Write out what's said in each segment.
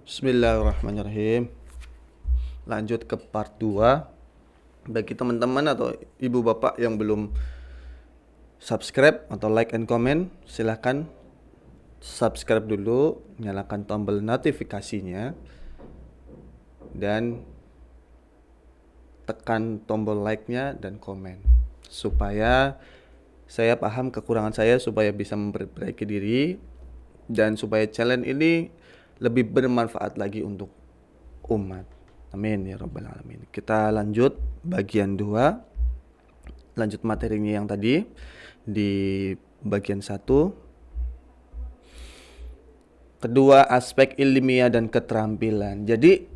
Bismillahirrahmanirrahim. Lanjut ke part 2. Bagi teman-teman atau ibu bapak yang belum subscribe atau like and comment, silahkan subscribe dulu, nyalakan tombol notifikasinya, dan tekan tombol like-nya dan komen. Supaya saya paham kekurangan saya, supaya bisa memperbaiki diri, dan supaya challenge ini lebih bermanfaat lagi untuk umat. Amin ya rabbal alamin. Kita lanjut bagian 2. Lanjut materinya yang tadi di bagian 1. Kedua, aspek ilmiah dan keterampilan. Jadi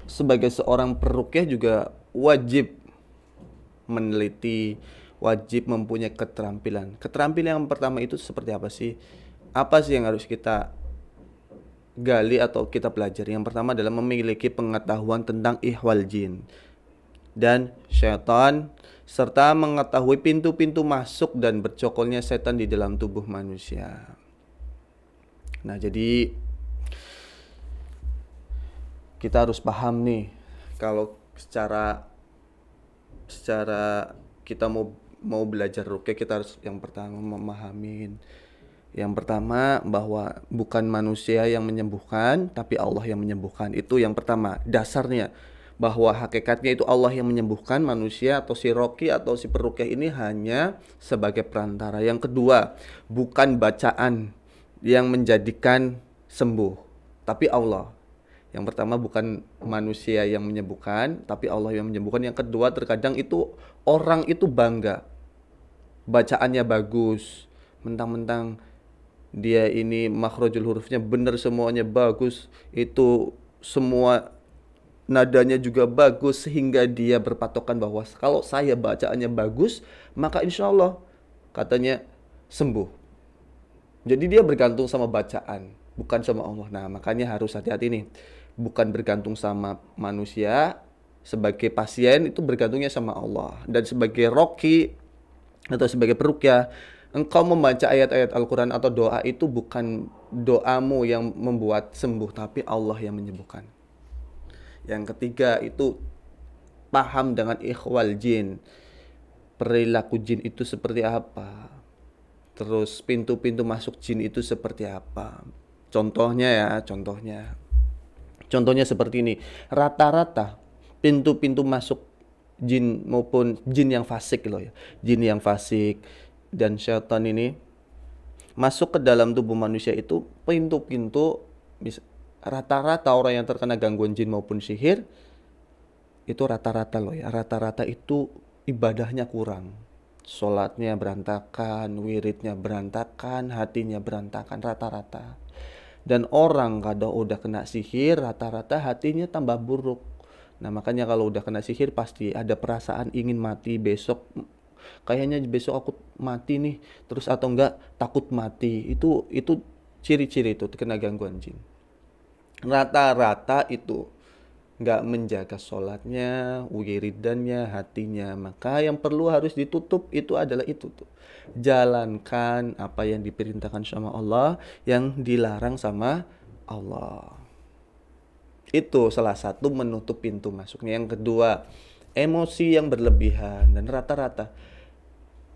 sebagai seorang peruqyah juga wajib meneliti, wajib mempunyai keterampilan. Keterampilan yang pertama itu seperti apa sih? Apa sih yang harus kita gali atau kita pelajari? Yang pertama adalah memiliki pengetahuan tentang ihwal jin dan syaitan, serta mengetahui pintu-pintu masuk dan bercokolnya setan di dalam tubuh manusia. Nah, jadi kita harus paham nih, kalau secara kita mau belajar ruqyah, kita harus yang pertama memahamin. Yang pertama bahwa bukan manusia yang menyembuhkan, tapi Allah yang menyembuhkan. Itu yang pertama, dasarnya. Bahwa hakikatnya itu Allah yang menyembuhkan, manusia atau si roki atau si peruqyah ini hanya sebagai perantara. Yang kedua, bukan bacaan yang menjadikan sembuh, tapi Allah. Yang pertama, bukan manusia yang menyembuhkan, tapi Allah yang menyembuhkan. Yang kedua, terkadang itu orang itu bangga, bacaannya bagus, mentang-mentang dia ini makhrajul hurufnya benar, semuanya bagus, itu semua nadanya juga bagus, sehingga dia berpatokan bahwa kalau saya bacaannya bagus, maka insya Allah katanya sembuh. Jadi dia bergantung sama bacaan, bukan sama Allah. Nah, makanya harus hati-hati nih. Bukan bergantung sama manusia, sebagai pasien itu bergantungnya sama Allah. Dan sebagai roki atau sebagai peruqyah, engkau membaca ayat-ayat Al-Quran atau doa itu bukan doamu yang membuat sembuh, tapi Allah yang menyembuhkan. Yang ketiga itu paham dengan ikhwal jin, perilaku jin itu seperti apa, terus pintu-pintu masuk jin itu seperti apa. Contohnya seperti ini. Rata-rata pintu-pintu masuk jin maupun jin yang fasik loh ya. Jin yang fasik dan syaitan ini masuk ke dalam tubuh manusia itu pintu-pintu, rata-rata orang yang terkena gangguan jin maupun sihir itu rata-rata loh ya. Rata-rata itu ibadahnya kurang. Sholatnya berantakan, wiridnya berantakan, hatinya berantakan, rata-rata. Dan orang kalau udah kena sihir, rata-rata hatinya tambah buruk. Nah, makanya kalau udah kena sihir pasti ada perasaan ingin mati besok. Kayaknya besok aku mati nih, terus atau enggak takut mati. Itu ciri-ciri itu kena gangguan jin. Rata-rata itu nggak menjaga sholatnya, wiridannya, hatinya. Maka yang perlu harus ditutup itu adalah itu tuh. Jalankan apa yang diperintahkan sama Allah, yang dilarang sama Allah. Itu salah satu menutup pintu masuknya. Yang kedua, emosi yang berlebihan. Dan rata-rata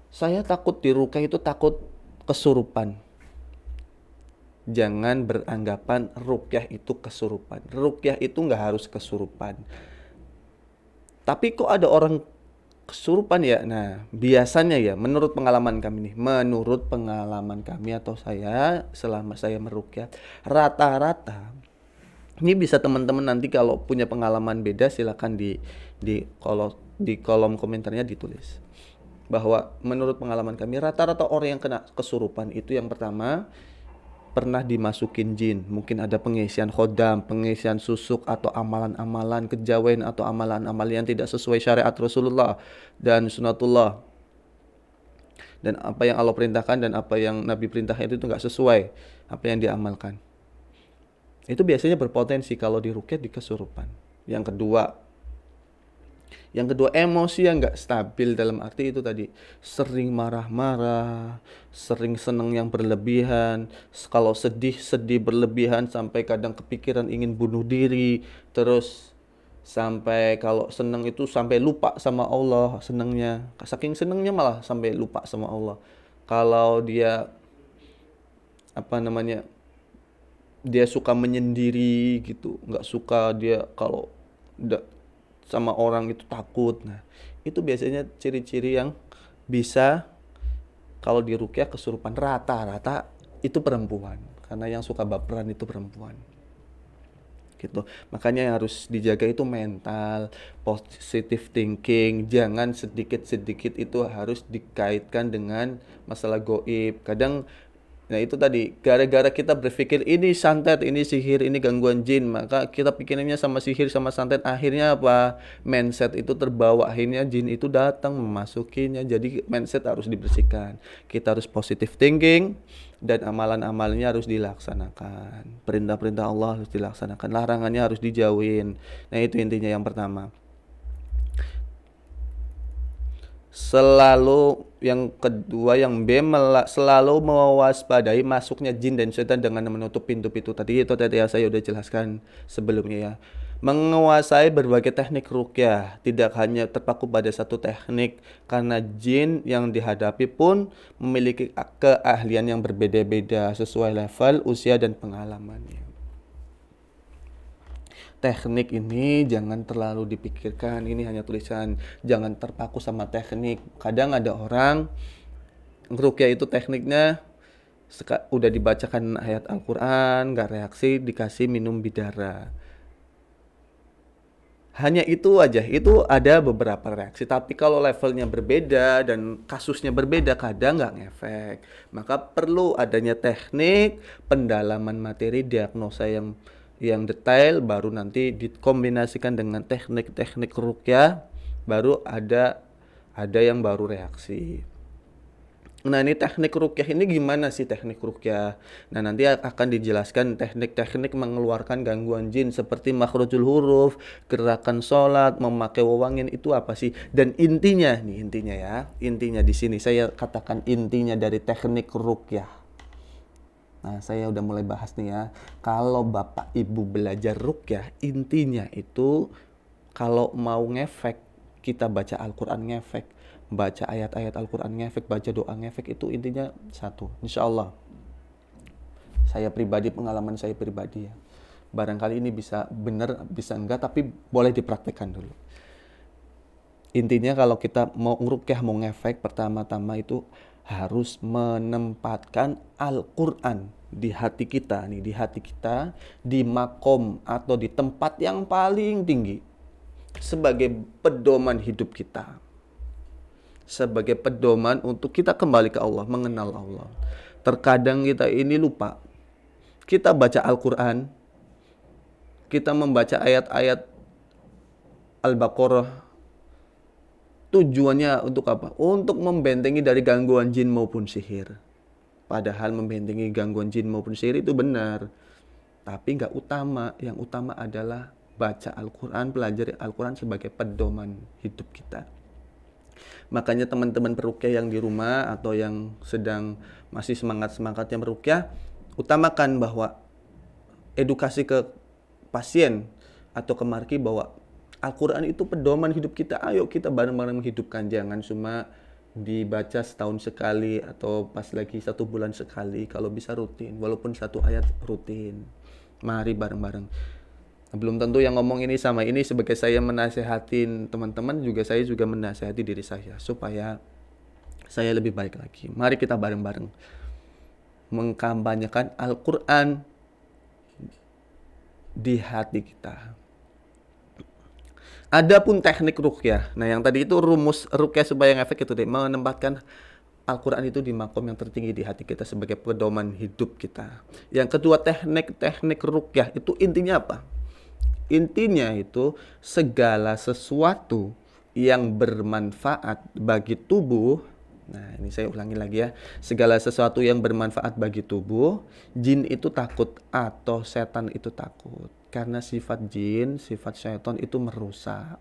saya takut di ruqyah itu takut kesurupan. Jangan beranggapan ruqyah itu kesurupan. Ruqyah itu nggak harus kesurupan. Tapi kok ada orang kesurupan ya? Nah, biasanya ya, menurut pengalaman kami nih, menurut pengalaman kami atau saya selama saya meruqyah, rata-rata ini bisa teman-teman nanti kalau punya pengalaman beda silakan di kolom komentarnya ditulis. Bahwa menurut pengalaman kami rata-rata orang yang kena kesurupan itu yang pertama pernah dimasukin jin, mungkin ada pengisian khodam, pengisian susuk atau amalan-amalan kejawen atau amalan-amalan yang tidak sesuai syariat Rasulullah dan sunatullah, dan apa yang Allah perintahkan dan apa yang Nabi perintahkan itu nggak sesuai apa yang diamalkan. Itu biasanya berpotensi kalau diruqyah di kesurupan. Yang kedua, Yang kedua, emosi yang nggak stabil dalam arti itu tadi, sering marah-marah, sering seneng yang berlebihan, kalau sedih berlebihan sampai kadang kepikiran ingin bunuh diri, terus sampai kalau seneng itu sampai lupa sama Allah senengnya, saking senengnya malah sampai lupa sama Allah. Kalau dia apa namanya, dia suka menyendiri gitu, nggak suka dia kalau da- sama orang itu takut. Nah, itu biasanya ciri-ciri yang bisa kalau di rukyah kesurupan. Rata-rata itu perempuan, karena yang suka baperan itu perempuan gitu. Makanya yang harus dijaga itu mental, positive thinking. Jangan sedikit-sedikit itu harus dikaitkan dengan masalah goib. Kadang nah itu tadi, gara-gara kita berpikir ini santet, ini sihir, ini gangguan jin, maka kita pikirannya sama sihir sama santet, akhirnya apa? Mindset itu terbawa, akhirnya jin itu datang memasukinya. Jadi mindset harus dibersihkan. Kita harus positive thinking dan amalan-amalnya harus dilaksanakan. Perintah-perintah Allah harus dilaksanakan, larangannya harus dijauhin. Nah, itu intinya yang pertama. Selalu yang kedua, yang B, selalu mewaspadai masuknya jin dan setan dengan menutup pintu-pintu tadi. Itu tadi ya, saya udah jelaskan sebelumnya ya. Menguasai berbagai teknik rukyah, tidak hanya terpaku pada satu teknik, karena jin yang dihadapi pun memiliki keahlian yang berbeda-beda sesuai level, usia, dan pengalamannya. Teknik ini jangan terlalu dipikirkan, ini hanya tulisan, jangan terpaku sama teknik. Kadang ada orang ngerukyah itu tekniknya udah dibacakan ayat Al-Quran nggak reaksi, dikasih minum bidara, hanya itu aja. Itu ada beberapa reaksi, tapi kalau levelnya berbeda dan kasusnya berbeda kadang nggak ngefek. Maka perlu adanya teknik pendalaman materi, diagnosa yang detail, baru nanti dikombinasikan dengan teknik-teknik rukyah, baru ada yang baru reaksi. Nah, ini teknik rukyah ini gimana sih teknik rukyah? Nah, nanti akan dijelaskan teknik-teknik mengeluarkan gangguan jin seperti makhrajul huruf, gerakan sholat, memakai wewangian itu apa sih? Dan intinya nih, intinya ya. Intinya di sini saya katakan intinya dari teknik rukyah. Nah, saya udah mulai bahas nih ya. Kalau Bapak Ibu belajar rukyah, intinya itu kalau mau ngefek, kita baca Al-Quran ngefek, baca ayat-ayat Al-Quran ngefek, baca doa ngefek, itu intinya satu. Insya Allah. Saya pribadi, pengalaman saya pribadi ya. Barangkali ini bisa benar, bisa enggak, tapi boleh dipraktekkan dulu. Intinya kalau kita mau ngerukyah, mau ngefek, pertama-tama itu harus menempatkan Al-Quran di hati kita nih, di hati kita, di makom atau di tempat yang paling tinggi sebagai pedoman hidup kita, sebagai pedoman untuk kita kembali ke Allah, mengenal Allah. Terkadang kita ini lupa, kita baca Al-Quran, kita membaca ayat-ayat Al-Baqarah, tujuannya untuk apa? Untuk membentengi dari gangguan jin maupun sihir. Padahal membentengi gangguan jin maupun sihir itu benar, tapi nggak utama. Yang utama adalah baca Al-Quran, pelajari Al-Quran sebagai pedoman hidup kita. Makanya teman-teman perukyah yang di rumah atau yang sedang masih semangat-semangatnya merukyah, utamakan bahwa edukasi ke pasien atau ke marki bahwa Al-Quran itu pedoman hidup kita. Ayo kita bareng-bareng menghidupkan. Jangan cuma dibaca setahun sekali atau pas lagi 1 bulan sekali. Kalau bisa rutin, walaupun 1 ayat rutin. Mari bareng-bareng. Belum tentu yang ngomong ini sama ini sebagai saya menasehatin teman-teman, juga saya juga menasehati diri saya supaya saya lebih baik lagi. Mari kita bareng-bareng mengkampanyekan Al-Quran di hati kita. Adapun teknik rukyah, nah yang tadi itu rumus rukyah supaya ngefek itu deh, menempatkan Al-Quran itu di makom yang tertinggi di hati kita sebagai pedoman hidup kita. Yang kedua, teknik-teknik rukyah itu intinya apa? Intinya itu segala sesuatu yang bermanfaat bagi tubuh. Nah, ini saya ulangi lagi ya. Segala sesuatu yang bermanfaat bagi tubuh, jin itu takut atau setan itu takut. Karena sifat jin, sifat setan itu merusak.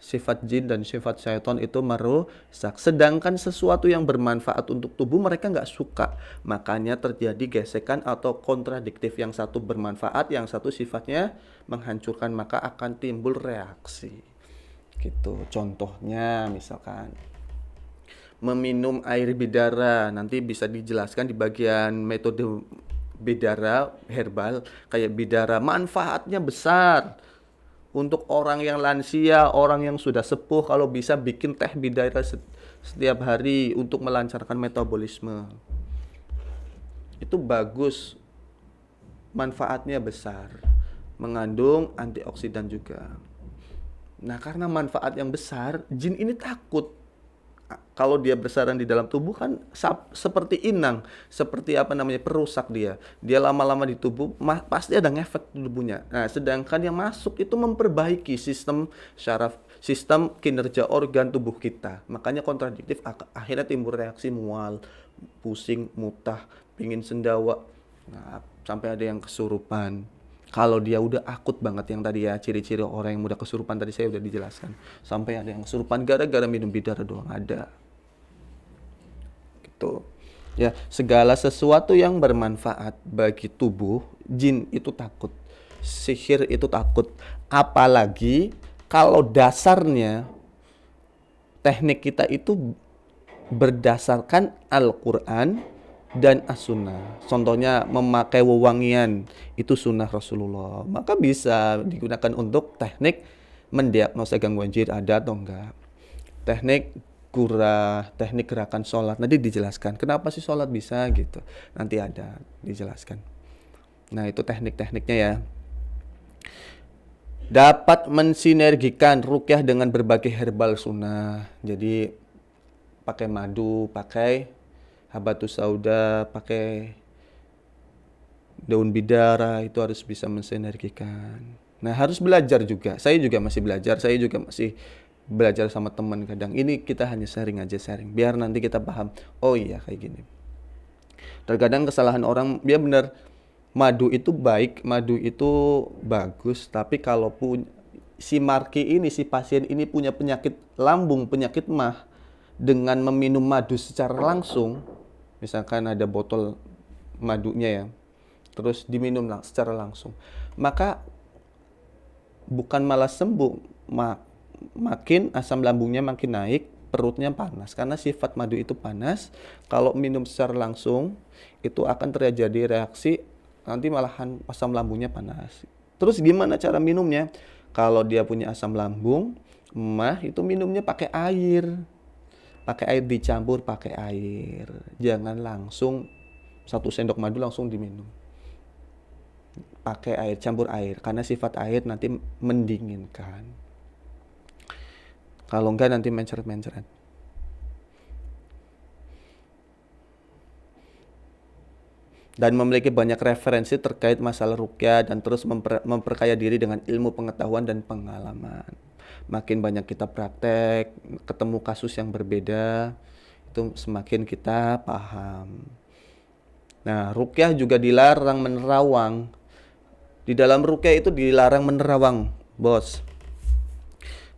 sifat jin dan sifat syaitan itu merusak. Sedangkan sesuatu yang bermanfaat untuk tubuh mereka nggak suka. Makanya terjadi gesekan atau kontradiktif. Yang satu bermanfaat, yang satu sifatnya menghancurkan. Maka akan timbul reaksi. Gitu. Contohnya misalkan meminum air bidara. Nanti bisa dijelaskan di bagian metode bidara herbal. Kayak bidara manfaatnya besar. Untuk orang yang lansia, orang yang sudah sepuh, kalau bisa bikin teh bidara setiap hari untuk melancarkan metabolisme. Itu bagus, manfaatnya besar. Mengandung antioksidan juga. Nah, karena manfaat yang besar, jin ini takut. Kalau dia bersarang di dalam tubuh kan seperti inang, seperti perusak dia. Dia lama-lama di tubuh pasti ada ngefek di tubuhnya. Nah, sedangkan yang masuk itu memperbaiki sistem syaraf, sistem kinerja organ tubuh kita. Makanya kontradiktif, akhirnya timbul reaksi mual, pusing, mutah, pingin sendawa. Nah, sampai ada yang kesurupan. Kalau dia udah akut banget yang tadi ya, ciri-ciri orang yang mudah kesurupan tadi saya udah dijelaskan. Sampai ada yang kesurupan gara-gara minum bidara doang, ada. Gitu. Ya, segala sesuatu yang bermanfaat bagi tubuh, jin itu takut. Sihir itu takut. Apalagi kalau dasarnya teknik kita itu berdasarkan Al-Qur'an dan as-sunnah. Contohnya memakai wewangian, itu sunnah Rasulullah. Maka bisa digunakan untuk teknik mendiagnosa gangguan jin ada atau enggak. Teknik teknik gerakan sholat, nanti dijelaskan. Kenapa sih sholat bisa gitu? Nanti ada dijelaskan. Nah, itu teknik-tekniknya ya. Dapat mensinergikan ruqyah dengan berbagai herbal sunnah. Jadi pakai madu, pakai habatus sauda, pakai daun bidara, itu harus bisa mensinergikan. Nah, harus belajar juga. Saya juga masih belajar, saya juga masih belajar sama teman kadang. Ini kita hanya sharing aja, sharing. Biar nanti kita paham, oh iya kayak gini. Terkadang kesalahan orang, dia benar, madu itu baik, madu itu bagus, tapi kalau si Marki ini, si pasien ini punya penyakit lambung, penyakit mah, dengan meminum madu secara langsung, misalkan ada botol madunya ya, terus diminum secara langsung, maka bukan malah sembuh, makin asam lambungnya makin naik, perutnya panas, karena sifat madu itu panas. Kalau minum secara langsung itu akan terjadi reaksi, nanti malahan asam lambungnya panas. Terus gimana cara minumnya? Kalau dia punya asam lambung mah, itu minumnya pakai air dicampur pakai air, jangan langsung 1 sendok madu langsung diminum. Pakai air, campur air, karena sifat air nanti mendinginkan. Kalau enggak nanti mencret-mencret. Dan memiliki banyak referensi terkait masalah ruqyah dan terus memperkaya diri dengan ilmu pengetahuan dan pengalaman. Makin banyak kita praktek, ketemu kasus yang berbeda, itu semakin kita paham. Nah, ruqyah juga dilarang menerawang. Di dalam ruqyah itu dilarang menerawang, bos.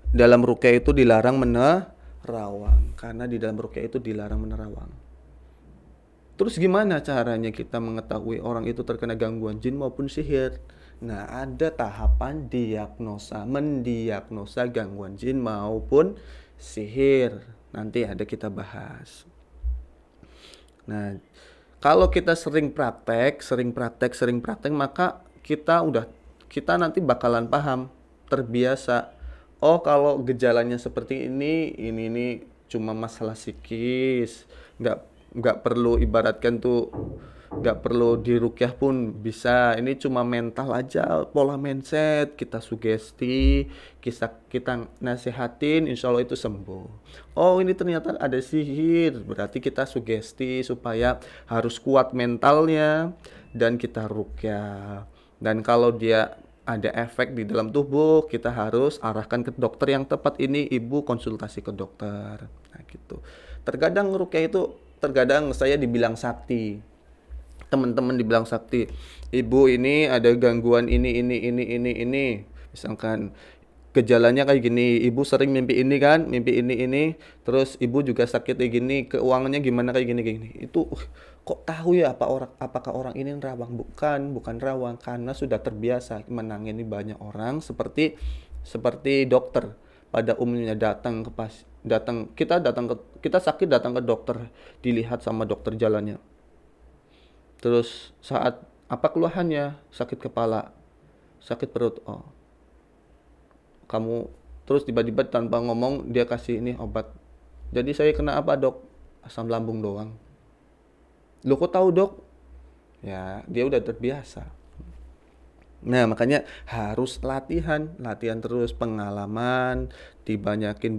Dalam ruqyah itu dilarang menerawang, karena di dalam ruqyah itu dilarang menerawang. Terus gimana caranya kita mengetahui orang itu terkena gangguan jin maupun sihir? Nah, ada tahapan mendiagnosa gangguan jin maupun sihir. Nanti ada kita bahas. Nah, kalau kita sering praktek, maka kita nanti bakalan paham, terbiasa. Oh, kalau gejalanya seperti ini cuma masalah psikis, nggak perlu ibaratkan tuh, nggak perlu diruqyah pun bisa. Ini cuma mental aja, pola mindset, kita sugesti, kita nasihatin, insya Allah itu sembuh. Oh, ini ternyata ada sihir, berarti kita sugesti supaya harus kuat mentalnya dan kita ruqyah. Dan kalau dia ada efek di dalam tubuh, kita harus arahkan ke dokter yang tepat. Ini ibu konsultasi ke dokter. Nah, gitu. Terkadang ruqyah itu, terkadang saya dibilang sakti, teman-teman dibilang sakti, ibu ini ada gangguan ini, misalkan gejalanya kayak gini, ibu sering mimpi ini kan, mimpi ini, terus ibu juga sakit kayak gini, keuangannya gimana kayak gini. Itu kok tahu ya apakah orang ini rawang? Bukan rawang, karena sudah terbiasa menangani banyak orang seperti seperti dokter pada umumnya kita sakit datang ke dokter, dilihat sama dokter jalannya. Terus saat apa keluhannya? Sakit kepala, sakit perut. Oh, kamu terus tiba-tiba tanpa ngomong dia kasih ini obat. Jadi saya kena apa dok? Asam lambung doang. Lo kok tahu dok? Ya dia udah terbiasa. Nah makanya harus latihan terus, pengalaman, dibanyakin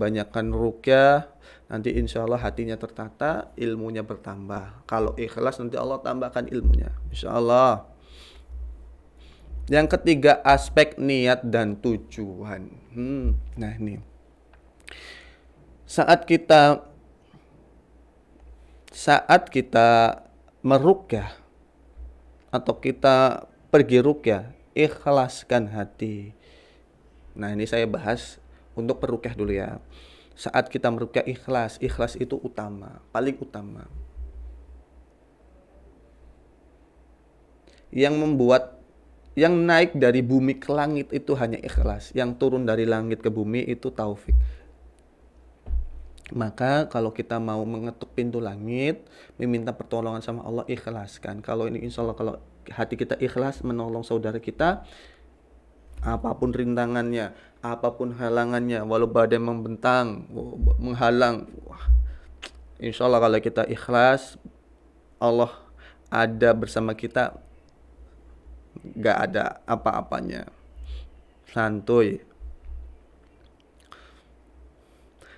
rukyah. Nanti insya Allah hatinya tertata, ilmunya bertambah. Kalau ikhlas nanti Allah tambahkan ilmunya, insya Allah. Yang ketiga, aspek niat dan tujuan. Nah ini, saat kita merukyah atau kita pergi rukyah, ikhlaskan hati. Nah ini saya bahas untuk perukyah dulu ya. Saat kita merukyah ikhlas itu utama, paling utama. Yang naik dari bumi ke langit itu hanya ikhlas. Yang turun dari langit ke bumi itu taufik. Maka kalau kita mau mengetuk pintu langit, meminta pertolongan sama Allah, ikhlaskan. Kalau ini insya Allah, kalau hati kita ikhlas menolong saudara kita, apapun rintangannya, apapun halangannya, walau badai membentang, menghalang, insya Allah kalau kita ikhlas, Allah ada bersama kita, gak ada apa-apanya, santuy.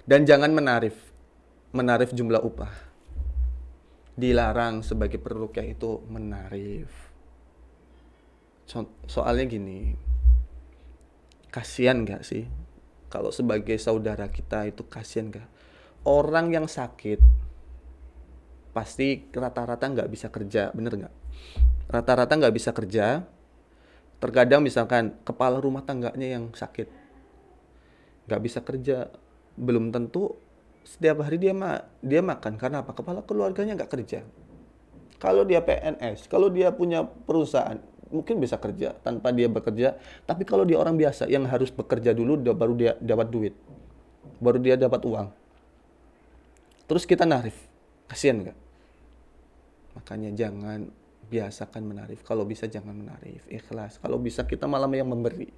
Dan jangan menarif jumlah upah. Dilarang sebagai perukyah itu menarif. Soalnya gini, kasihan gak sih kalau sebagai saudara kita itu, kasihan gak? Orang yang sakit pasti rata-rata gak bisa kerja, bener gak? Rata-rata gak bisa kerja. Terkadang misalkan kepala rumah tangganya yang sakit, gak bisa kerja, belum tentu setiap hari dia makan. Karena apa? Kepala keluarganya gak kerja. Kalau dia PNS, kalau dia punya perusahaan, mungkin bisa kerja tanpa dia bekerja. Tapi kalau dia orang biasa yang harus bekerja dulu, baru dia dapat duit, baru dia dapat uang, terus kita narif, kasihan gak? Makanya jangan biasakan menarif. Kalau bisa jangan menarif, ikhlas. Kalau bisa kita malah yang memberi,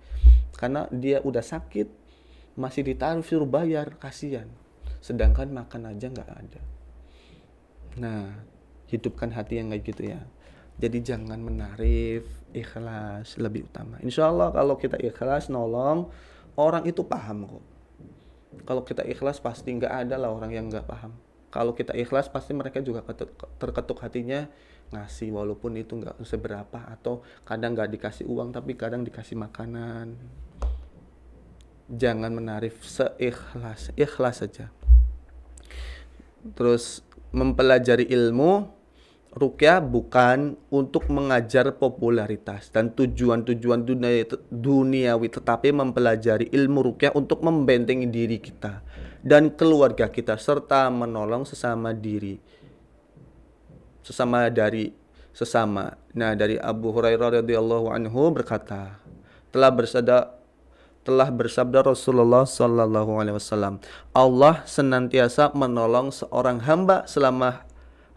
karena dia udah sakit masih ditaruh suruh bayar, kasihan. Sedangkan makan aja nggak ada. Nah, hidupkan hati yang kayak gitu ya. Jadi jangan menarif, ikhlas lebih utama. Insya Allah kalau kita ikhlas nolong, orang itu paham kok. Kalau kita ikhlas pasti nggak ada lah orang yang nggak paham. Kalau kita ikhlas pasti mereka juga terketuk hatinya ngasih, walaupun itu nggak seberapa, atau kadang nggak dikasih uang tapi kadang dikasih makanan. Jangan menarif, ikhlas saja. Terus mempelajari ilmu rukyah bukan untuk mengajar popularitas dan tujuan-tujuan duniawi, tetapi mempelajari ilmu rukyah untuk membentengi diri kita dan keluarga kita, serta menolong sesama. Nah, dari Abu Hurairah radhiyallahu anhu berkata, telah bersabda Rasulullah sallallahu alaihi wasallam, Allah senantiasa menolong seorang hamba selama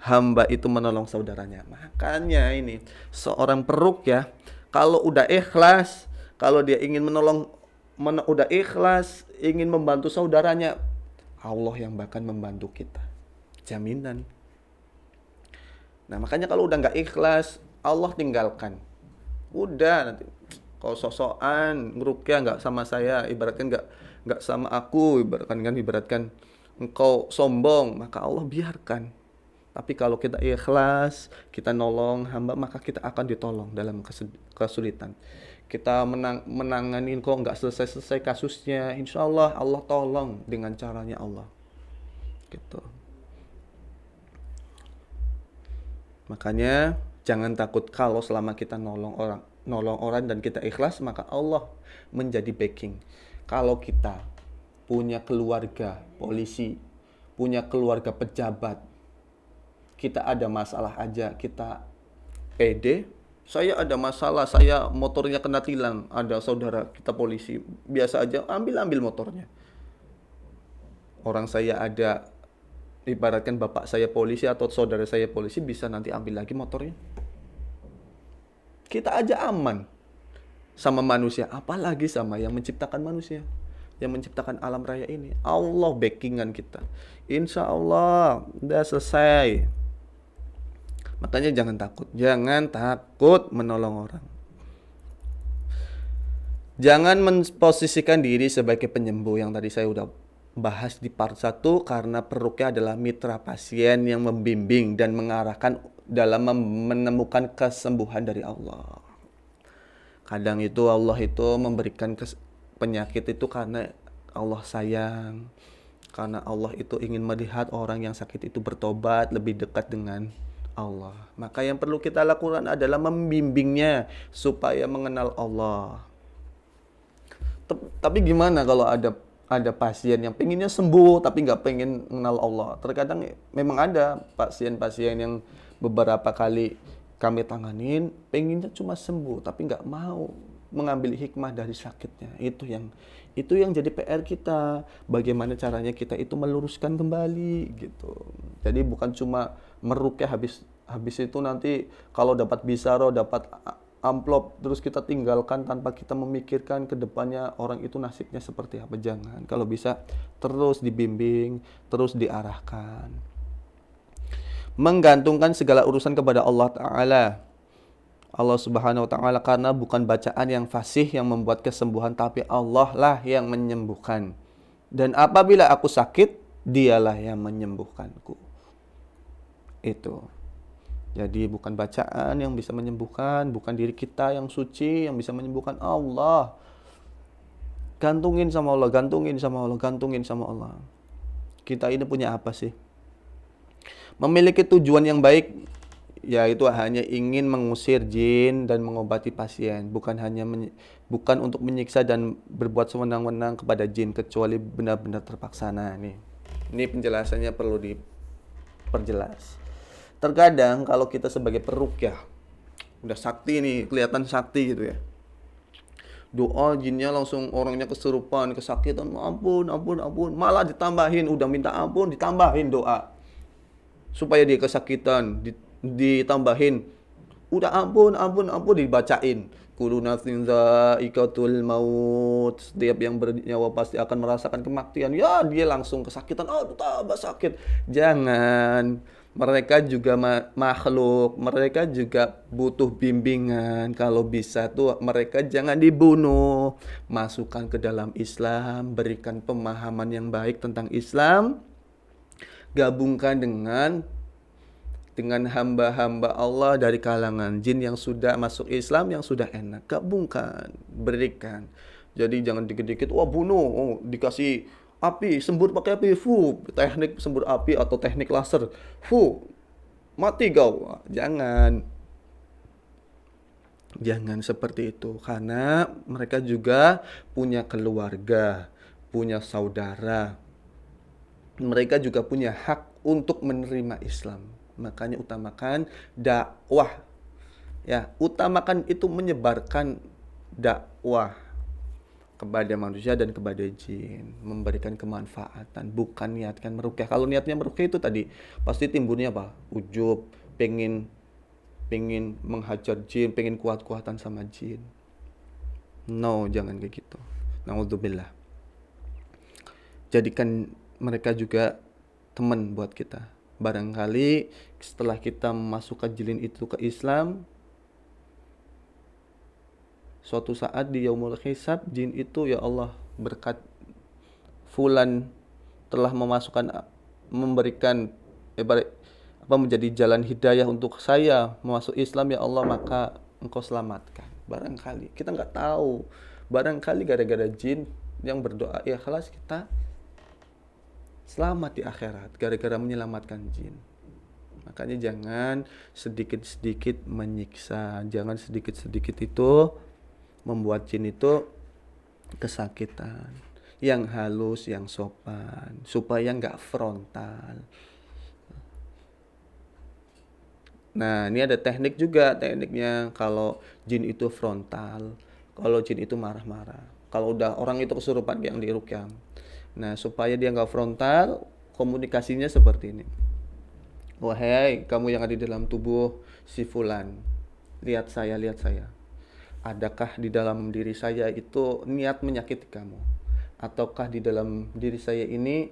hamba itu menolong saudaranya. Makanya ini seorang perukyah kalau udah ikhlas, kalau dia ingin udah ikhlas, ingin membantu saudaranya, Allah yang bahkan membantu kita. Jaminan. Nah, makanya kalau udah nggak ikhlas, Allah tinggalkan. Udah nanti kalau sosokan ngerukyah nggak sama saya, ibaratkan nggak sama aku, ibaratkan engkau sombong, maka Allah biarkan. Tapi kalau kita ikhlas, kita nolong hamba, maka kita akan ditolong dalam kesulitan. Kita menangani kok nggak selesai kasusnya, insya Allah Allah tolong dengan caranya Allah. Gitu. Makanya jangan takut kalau selama kita nolong orang dan kita ikhlas, maka Allah menjadi backing. Kalau kita punya keluarga polisi, punya keluarga pejabat, kita ada masalah aja, kita pede. Saya ada masalah, saya motornya kena tilang, ada saudara kita polisi, biasa aja ambil motornya. Orang saya ada, ibaratkan bapak saya polisi atau saudara saya polisi, bisa nanti ambil lagi motornya. Kita aja aman sama manusia, apalagi sama yang menciptakan manusia, yang menciptakan alam raya ini. Allah backingan kita. Insya Allah udah selesai. Makanya jangan takut menolong orang. Jangan memposisikan diri sebagai penyembuh yang tadi saya udah bahas di part 1, karena peruqyah adalah mitra pasien yang membimbing dan mengarahkan dalam menemukan kesembuhan dari Allah. Kadang itu Allah itu memberikan penyakit itu karena Allah sayang, karena Allah itu ingin melihat orang yang sakit itu bertobat, lebih dekat dengan Allah. Maka yang perlu kita lakukan adalah membimbingnya supaya mengenal Allah. Tapi gimana kalau ada pasien yang pengennya sembuh tapi nggak pengen mengenal Allah? Terkadang memang ada pasien-pasien yang beberapa kali kami tanganin pengennya cuma sembuh tapi nggak mau mengambil hikmah dari sakitnya. Itu yang jadi PR kita. Bagaimana caranya kita itu meluruskan kembali gitu. Jadi bukan cuma meruqyah habis itu nanti kalau dapat bisaro, dapat amplop terus kita tinggalkan tanpa kita memikirkan ke depannya orang itu nasibnya seperti apa. Jangan. Kalau bisa terus dibimbing, terus diarahkan. Menggantungkan segala urusan kepada Allah Ta'ala, Allah Subhanahu wa Ta'ala, karena bukan bacaan yang fasih yang membuat kesembuhan, tapi Allah lah yang menyembuhkan. Dan apabila aku sakit, dialah yang menyembuhkanku. Itu. Jadi bukan bacaan yang bisa menyembuhkan, bukan diri kita yang suci yang bisa menyembuhkan, Allah. Gantungin sama Allah, gantungin sama Allah, gantungin sama Allah. Kita ini punya apa sih? Memiliki tujuan yang baik, yaitu hanya ingin mengusir jin dan mengobati pasien, bukan untuk menyiksa dan berbuat sewenang-wenang kepada jin, kecuali benar-benar terpaksa. Nah, ini penjelasannya perlu diperjelas. Terkadang kalau kita sebagai peruqyah udah sakti nih, kelihatan sakti gitu ya, doa jinnya langsung orangnya kesurupan, kesakitan, ampun, malah ditambahin, udah minta ampun ditambahin doa supaya dia kesakitan, ditambahin udah ampun dibacain kullu nafsin dha'iqatul maut, setiap yang bernyawa pasti akan merasakan kematian. Ya, dia langsung kesakitan, tambah sakit. Jangan. Mereka juga makhluk, mereka juga butuh bimbingan. Kalau bisa tuh mereka jangan dibunuh, masukkan ke dalam Islam, berikan pemahaman yang baik tentang Islam, gabungkan dengan hamba-hamba Allah dari kalangan jin yang sudah masuk Islam, yang sudah enak. Gabungkan, berikan. Jadi jangan dikit-dikit bunuh, dikasih api, sembur pakai api, teknik sembur api atau teknik laser, mati kau. Jangan seperti itu, karena mereka juga punya keluarga, punya saudara. Mereka juga punya hak untuk menerima Islam. Makanya utamakan dakwah. Ya, utamakan itu menyebarkan dakwah kepada manusia dan kepada jin, memberikan kemanfaatan, bukan niatkan meruqyah. Kalau niatnya meruqyah itu tadi pasti timbulnya apa? Ujub, pengen menghajar jin, pengen kuat-kuatan sama jin. No, jangan kayak gitu. Naudzubillah. Jadikan mereka juga teman buat kita. Barangkali setelah kita memasukkan jin itu ke Islam, suatu saat di yaumul hisab, jin itu, ya Allah, berkat fulan telah memberikan menjadi jalan hidayah untuk saya masuk Islam, ya Allah, maka engkau selamatkan. Barangkali kita nggak tahu, barangkali gara-gara jin yang berdoa ikhlas kita selamat di akhirat, gara-gara menyelamatkan jin. Makanya jangan sedikit-sedikit menyiksa, jangan sedikit-sedikit itu membuat jin itu kesakitan, yang halus, yang sopan, supaya nggak frontal. Nah, ini ada teknik juga, tekniknya kalau jin itu frontal, kalau jin itu marah-marah. Kalau udah orang itu kesurupan yang dirukyah. Nah, supaya dia nggak frontal, komunikasinya seperti ini. Wahai kamu yang ada di dalam tubuh si Fulan, lihat saya, lihat saya. Adakah di dalam diri saya itu niat menyakiti kamu? Ataukah di dalam diri saya ini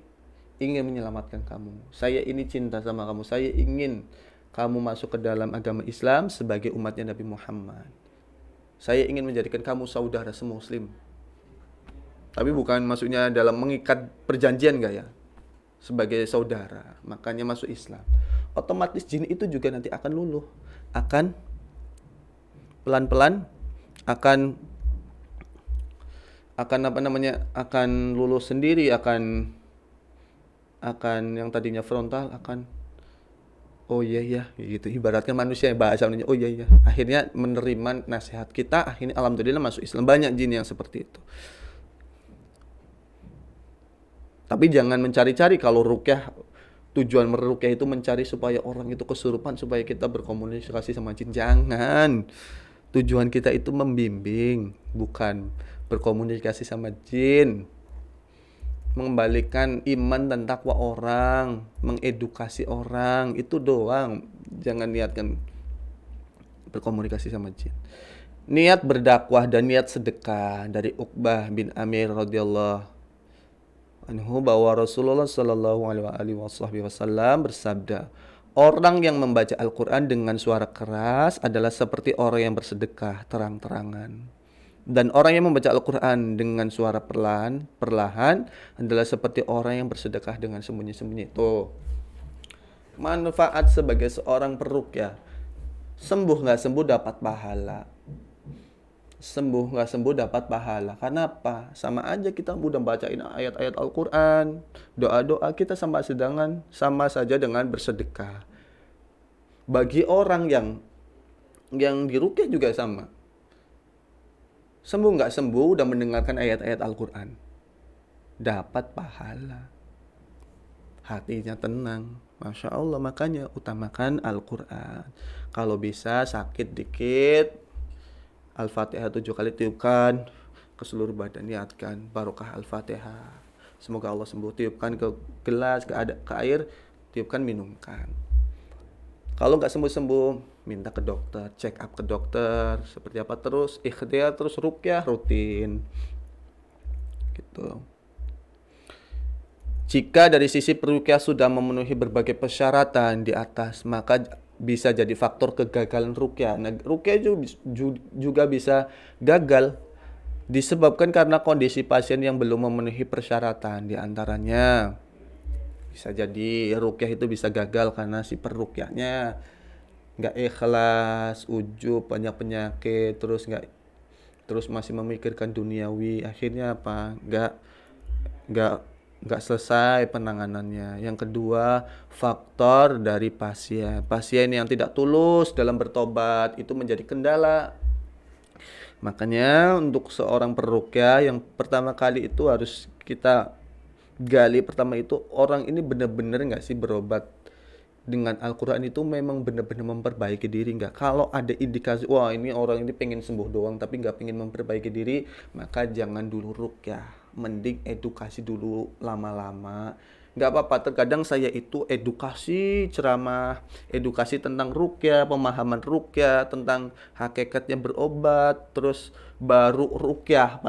ingin menyelamatkan kamu? Saya ini cinta sama kamu. Saya ingin kamu masuk ke dalam agama Islam sebagai umatnya Nabi Muhammad. Saya ingin menjadikan kamu saudara semuslim. Tapi bukan maksudnya dalam mengikat perjanjian gak ya? Sebagai saudara, makanya masuk Islam. Otomatis jin itu juga nanti akan luluh. Akan pelan-pelan akan apa namanya? Akan luluh sendiri, akan yang tadinya frontal akan oh iya iya gitu, ibaratkan manusia yang bahasa manusia oh iya iya, akhirnya menerima nasihat kita, akhirnya alhamdulillah masuk Islam. Banyak jin yang seperti itu. Tapi jangan mencari-cari. Kalau rukyah, tujuan merukyah itu mencari supaya orang itu kesurupan, supaya kita berkomunikasi sama jin. Jangan. Tujuan kita itu membimbing, bukan berkomunikasi sama jin. Mengembalikan iman dan takwa orang, mengedukasi orang, itu doang. Jangan niatkan berkomunikasi sama jin. Niat berdakwah dan niat sedekah dari Uqbah bin Amir radhiyallahu anhu bahwa Rasulullah Shallallahu Alaihi Wasallam bersabda, orang yang membaca Al-Quran dengan suara keras adalah seperti orang yang bersedekah terang-terangan. Dan orang yang membaca Al-Quran dengan suara perlahan adalah seperti orang yang bersedekah dengan sembunyi-sembunyi. Tuh, manfaat sebagai seorang peruqyah. Sembuh nggak sembuh dapat pahala. Sembuh nggak sembuh dapat pahala. Karena apa? Sama aja kita udah bacain ayat-ayat Al-Quran, doa-doa kita sama saja dengan bersedekah. Bagi orang yang diruqyah juga sama. Sembuh nggak sembuh udah mendengarkan ayat-ayat Al-Quran, dapat pahala. Hatinya tenang. Masya Allah, makanya utamakan Al-Quran. Kalau bisa sakit dikit, Al-Fatihah 7 kali tiupkan ke seluruh badan, niatkan barokah Al-Fatihah. Semoga Allah sembuh. Tiupkan ke gelas, ke air, tiupkan, minumkan. Kalau nggak sembuh-sembuh, minta ke dokter, check up ke dokter, seperti apa, terus ikhtiar, terus ruqyah rutin. Gitu. Jika dari sisi peruqyah sudah memenuhi berbagai persyaratan di atas, maka bisa jadi faktor kegagalan ruqyah. Nah, ruqyah juga bisa gagal disebabkan karena kondisi pasien yang belum memenuhi persyaratan. Di antaranya bisa jadi ruqyah itu bisa gagal karena si peruqyahnya nggak ikhlas, ujub, banyak penyakit, terus masih memikirkan duniawi. Akhirnya apa? Nggak nggak selesai penanganannya. Yang kedua, faktor dari pasien yang tidak tulus dalam bertobat itu menjadi kendala. Makanya untuk seorang peruqyah yang pertama kali itu harus kita gali. Pertama itu, orang ini benar-benar nggak sih berobat dengan Al-Quran itu memang benar-benar memperbaiki diri nggak? Kalau ada indikasi, wah ini orang ini pengen sembuh doang tapi nggak pengen memperbaiki diri, maka jangan dulu ruqyah. Mending edukasi dulu lama-lama. Nggak apa-apa, terkadang saya itu edukasi ceramah, edukasi tentang ruqyah, pemahaman ruqyah, tentang hakikatnya berobat, terus baru ruqyah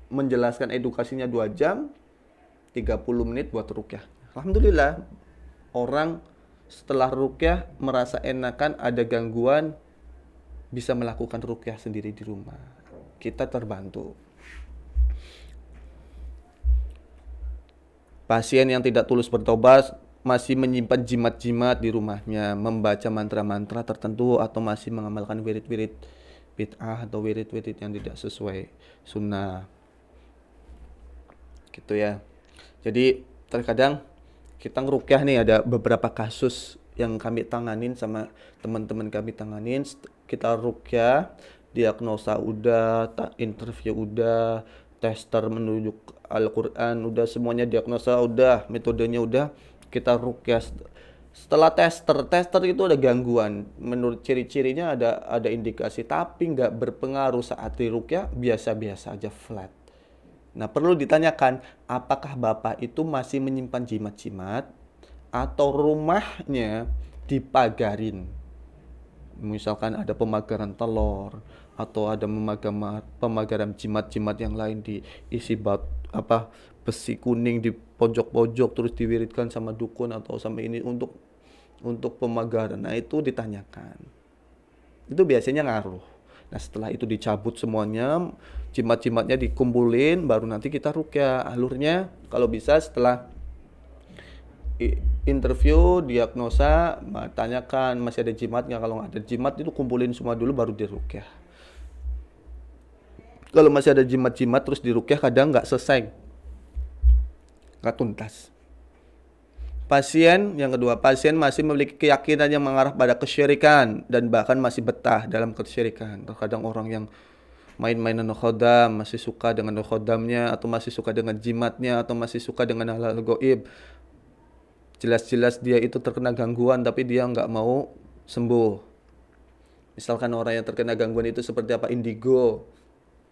menjelaskan edukasinya 2 jam, 30 menit buat ruqyah. Alhamdulillah, orang setelah ruqyah merasa enakan, ada gangguan, bisa melakukan ruqyah sendiri di rumah. Kita terbantu. Pasien yang tidak tulus bertobat masih menyimpan jimat-jimat di rumahnya, membaca mantra-mantra tertentu atau masih mengamalkan wirid-wirid bid'ah atau wirid-wirid yang tidak sesuai sunnah. Gitu ya. Jadi terkadang kita ngerukyah nih, ada beberapa kasus yang kami tanganin sama teman-teman kami tanganin. Kita rukyah diagnosa udah, interview udah, tester menunjuk Al-Quran udah, semuanya diagnosa udah, metodenya udah, kita rukyah. Setelah tester itu ada gangguan, menurut ciri-cirinya ada indikasi, tapi nggak berpengaruh saat dirukyah, biasa-biasa aja, flat. Nah, perlu ditanyakan, apakah Bapak itu masih menyimpan jimat-jimat atau rumahnya dipagarin? Misalkan ada pemagaran telur atau ada pemagaran jimat-jimat yang lain, diisi besi kuning di pojok-pojok, terus diwiridkan sama dukun atau sama ini untuk pemagaran. Nah, itu ditanyakan. Itu biasanya ngaruh. Nah, setelah itu dicabut semuanya, jimat-jimatnya dikumpulin, baru nanti kita rukyah. Alurnya kalau bisa setelah interview, diagnosa, tanyakan masih ada jimat nggak. Kalau nggak ada jimat, itu kumpulin semua dulu baru dirukyah. Kalau masih ada jimat-jimat terus dirukyah, kadang nggak selesai, nggak tuntas. Yang kedua, pasien masih memiliki keyakinan yang mengarah pada kesyirikan dan bahkan masih betah dalam kesyirikan. Terkadang orang yang main-mainan khodam, masih suka dengan khodamnya, atau masih suka dengan jimatnya, atau masih suka dengan hal-hal goib. Jelas-jelas dia itu terkena gangguan, tapi dia nggak mau sembuh. Misalkan orang yang terkena gangguan itu seperti apa? Indigo.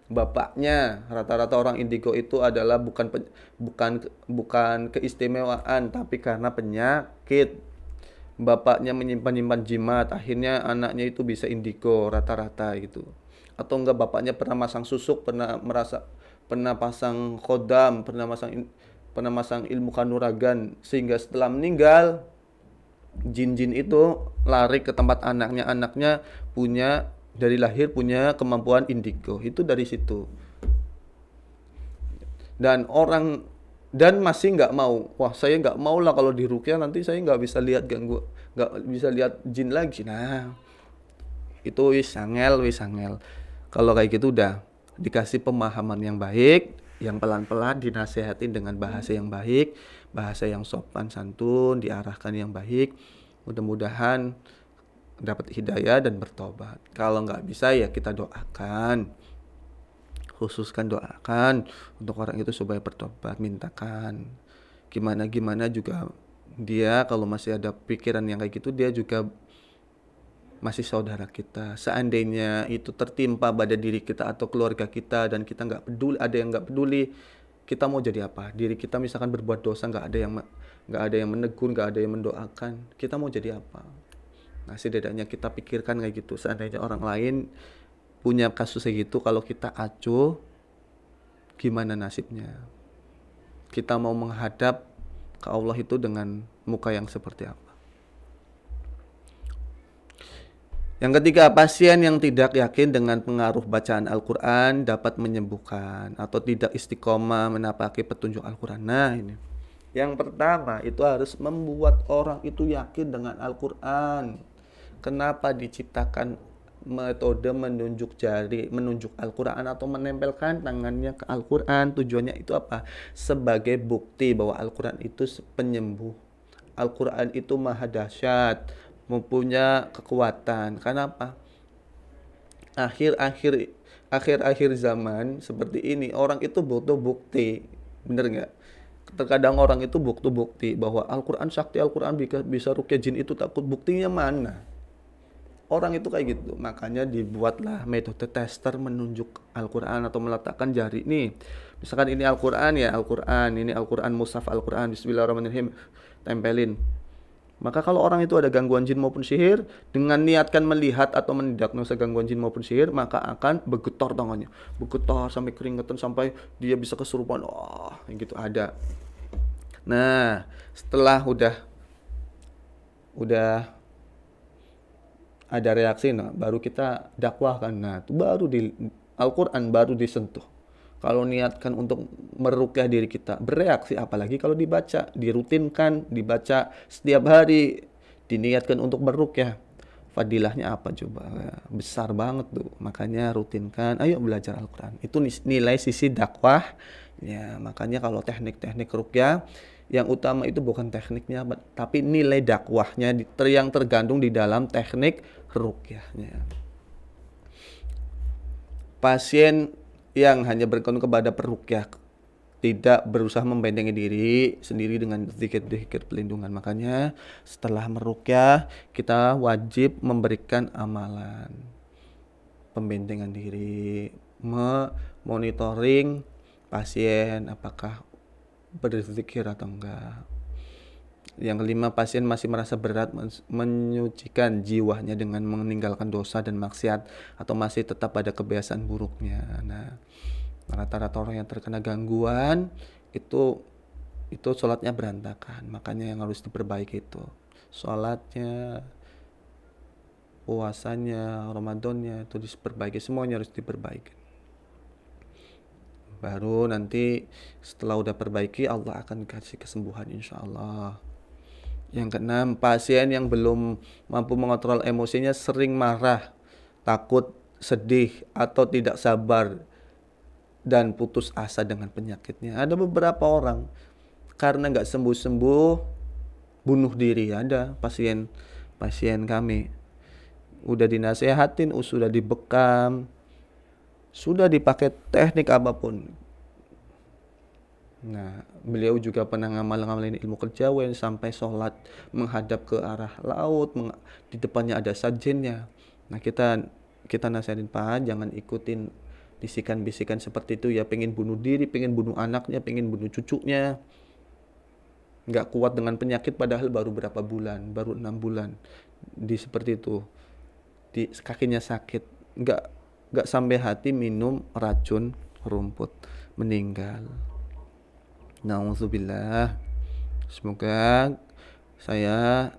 Bapaknya, rata-rata orang indigo itu adalah bukan keistimewaan, tapi karena penyakit. Bapaknya menyimpan-nyimpan jimat, akhirnya anaknya itu bisa indigo rata-rata gitu. Atau enggak bapaknya pernah masang susuk, pernah pasang khodam, pernah masang ilmu kanuragan, sehingga setelah meninggal jin-jin itu lari ke tempat anaknya dari lahir punya kemampuan indigo. Itu dari situ. Dan masih nggak mau. Wah, saya nggak mau lah kalau dirukyah, nanti saya nggak bisa lihat nggak bisa lihat jin lagi. Nah, itu wis angel. Kalau kayak gitu udah dikasih pemahaman yang baik, yang pelan-pelan dinasehatin dengan bahasa yang baik, bahasa yang sopan santun, diarahkan yang baik. Mudah-mudahan dapat hidayah dan bertobat. Kalau nggak bisa ya kita doakan, doakan untuk orang itu supaya bertobat, mintakan. Gimana juga dia kalau masih ada pikiran yang kayak gitu, dia juga masih saudara kita. Seandainya itu tertimpa pada diri kita atau keluarga kita dan kita nggak peduli, ada yang nggak peduli, kita mau jadi apa? Diri kita misalkan berbuat dosa, nggak ada yang menegur, nggak ada yang mendoakan, kita mau jadi apa? Nah, setidaknya kita pikirkan kayak gitu. Seandainya orang lain punya kasus kayak gitu, kalau kita acuh, gimana nasibnya? Kita mau menghadap ke Allah itu dengan muka yang seperti apa? Yang ketiga, pasien yang tidak yakin dengan pengaruh bacaan Al-Quran dapat menyembuhkan atau tidak istiqomah menapaki petunjuk Al-Quran. Nah, ini. Yang pertama, itu harus membuat orang itu yakin dengan Al-Quran. Kenapa diciptakan metode menunjuk Al-Quran atau menempelkan tangannya ke Al-Quran? Tujuannya itu apa? Sebagai bukti bahwa Al-Quran itu penyembuh. Al-Quran itu maha dahsyat, mempunyai kekuatan. Kenapa? Akhir-akhir zaman seperti ini, orang itu butuh bukti. Bener nggak? Terkadang orang itu butuh bukti bahwa Al-Quran sakti, Al-Quran bisa rukyah jin, itu takut. Buktinya mana? Orang itu kayak gitu. Makanya dibuatlah metode tester menunjuk Al-Quran atau meletakkan jari. Nih, misalkan ini Al-Quran ya, Al-Quran. Ini Al-Quran, mushaf Al-Quran. Bismillahirrahmanirrahim. Tempelin. Maka kalau orang itu ada gangguan jin maupun sihir, dengan niatkan melihat atau mendiagnosa gangguan jin maupun sihir, maka akan bergetar tangannya. Bergetar sampai keringetan, sampai dia bisa kesurupan. Oh, gitu ada. Nah, setelah udah ada reaksi, nah baru kita dakwahkan. Nah, itu baru di Al-Quran baru disentuh. Kalau niatkan untuk merukyah diri kita, bereaksi, apalagi kalau dibaca, dirutinkan, dibaca setiap hari, diniatkan untuk merukyah. Fadilahnya apa coba? Besar banget tuh. Makanya rutinkan, ayo belajar Al-Quran. Itu nilai sisi dakwah. Ya, makanya kalau teknik-teknik rukyah, yang utama itu bukan tekniknya, tapi nilai dakwahnya yang tergandung di dalam teknik rukyahnya. Pasien yang hanya bergantung kepada peruqyah, tidak berusaha membentengi diri sendiri dengan zikir-zikir pelindungan. Makanya setelah meruqyah kita wajib memberikan amalan pembentengan diri, monitoring pasien apakah berzikir atau enggak. Yang kelima, pasien masih merasa berat menyucikan jiwanya dengan meninggalkan dosa dan maksiat atau masih tetap pada kebiasaan buruknya. Nah, rata-rata orang yang terkena gangguan itu sholatnya berantakan. Makanya yang harus diperbaiki itu sholatnya, puasanya, Ramadannya itu diperbaiki, semuanya harus diperbaiki. Baru nanti setelah udah perbaiki Allah akan kasih kesembuhan insya Allah. Yang keenam, pasien yang belum mampu mengontrol emosinya sering marah, takut, sedih, atau tidak sabar dan putus asa dengan penyakitnya. Ada beberapa orang karena nggak sembuh-sembuh bunuh diri. Ada pasien kami udah dinasehatin, sudah dibekam, sudah dipakai teknik apapun. Nah, beliau juga pernah ngamalin ilmu kejawen sampai sholat menghadap ke arah laut, di depannya ada sajennya. Nah, kita nasihatin, Pak, jangan ikutin bisikan-bisikan seperti itu ya, pengen bunuh diri, pengen bunuh anaknya, pengen bunuh cucunya. Nggak kuat dengan penyakit padahal baru berapa bulan, baru 6 bulan. Seperti itu. Di kakinya sakit, nggak sampai hati minum racun rumput, meninggal. Nauzubillah. Semoga saya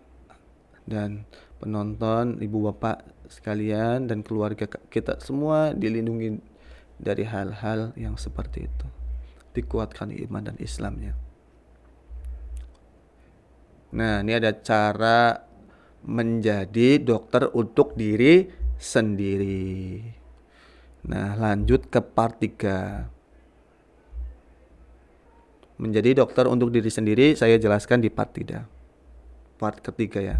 dan penonton, ibu bapak sekalian dan keluarga kita semua dilindungi dari hal-hal yang seperti itu. Dikuatkan iman dan Islamnya. Nah, ini ada cara menjadi dokter untuk diri sendiri. Nah, lanjut ke part 3. Menjadi dokter untuk diri sendiri saya jelaskan di part ketiga ya.